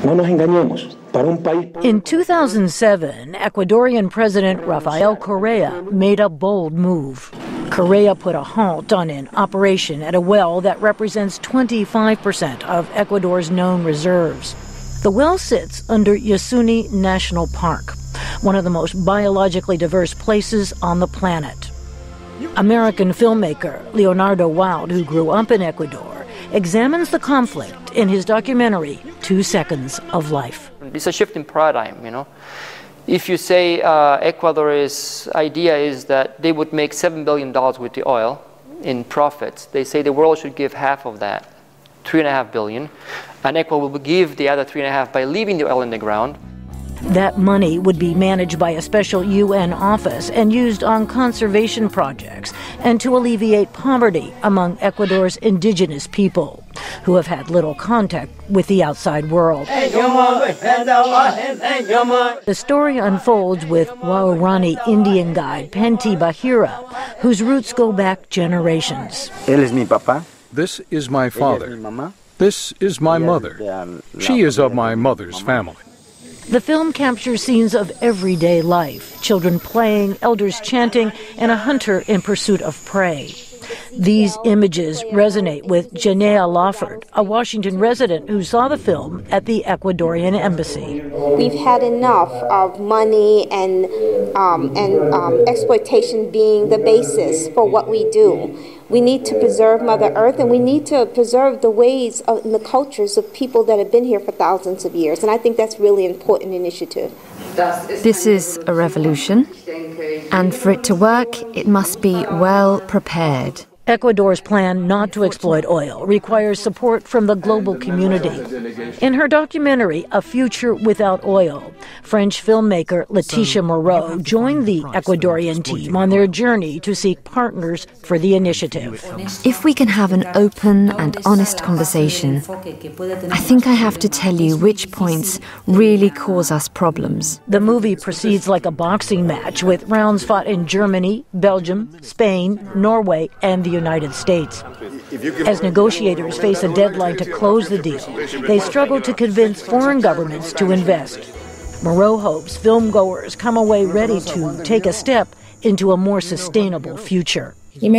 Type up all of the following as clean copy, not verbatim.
No nos engañemos. In 2007, Ecuadorian President Rafael Correa made a bold move. Correa put a halt on an operation at a well that represents 25% of Ecuador's known reserves. The well sits under Yasuni National Park, one of the most biologically diverse places on the planet. American filmmaker Leonardo Wild, who grew up in Ecuador, examines the conflict in his documentary, 2 Seconds of Life. It's a shift in paradigm, you know. If you say Ecuador's idea is that they would make $7 billion with the oil in profits, they say the world should give half of that, $3.5 billion, and Ecuador will give the other 3.5 by leaving the oil in the ground. That money would be managed by a special UN office and used on conservation projects and to alleviate poverty among Ecuador's indigenous people, who have had little contact with the outside world. The story unfolds with Waorani Indian guide Pentti Bahira, whose roots go back generations. This is my father. This is my mother. She is of my mother's family. The film captures scenes of everyday life, children playing, elders chanting, and a hunter in pursuit of prey. These images resonate with Janea Lawford, a Washington resident who saw the film at the Ecuadorian embassy. We've had enough of money and exploitation being the basis for what we do. We need to preserve Mother Earth, and we need to preserve the ways and the cultures of people that have been here for thousands of years. And I think that's really an important initiative. This is a revolution, and for it to work, it must be well prepared. Ecuador's plan not to exploit oil requires support from the global community. In her documentary, A Future Without Oil, French filmmaker Laetitia Moreau joined the Ecuadorian team on their journey to seek partners for the initiative. If we can have an open and honest conversation, I think I have to tell you which points really cause us problems. The movie proceeds like a boxing match, with rounds fought in Germany, Belgium, Spain, Norway, and the United States. As negotiators face a deadline to close the deal, they struggle to convince foreign governments to invest. Moreau hopes filmgoers come away ready to take a step into a more sustainable future. I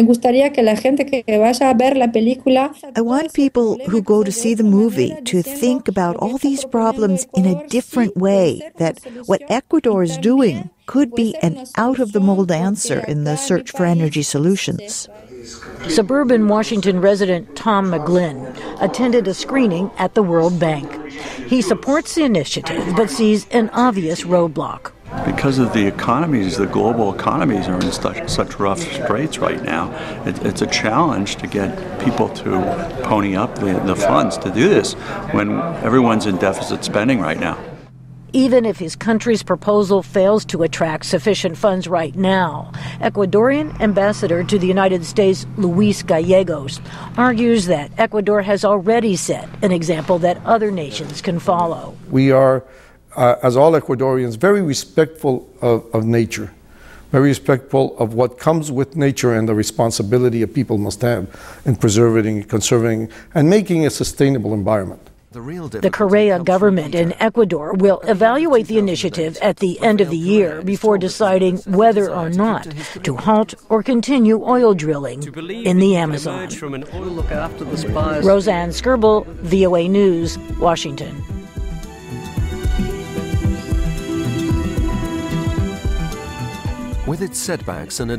want people who go to see the movie to think about all these problems in a different way, that what Ecuador is doing could be an out-of-the-mold answer in the search for energy solutions. Suburban Washington resident Tom McGlynn attended a screening at the World Bank. He supports the initiative, but sees an obvious roadblock. Because of the economies, the global economies are in such rough straits right now. It's a challenge to get people to pony up the funds to do this when everyone's in deficit spending right now. Even if his country's proposal fails to attract sufficient funds right now, Ecuadorian ambassador to the United States, Luis Gallegos, argues that Ecuador has already set an example that other nations can follow. We are, as all Ecuadorians, very respectful of nature, very respectful of what comes with nature and the responsibility a people must have in preserving, conserving, and making a sustainable environment. The Correa government in Ecuador will evaluate the initiative at the end of the year before deciding whether or not to halt or continue oil drilling in the Amazon. Roseanne Skirble, VOA News, Washington. With its setbacks and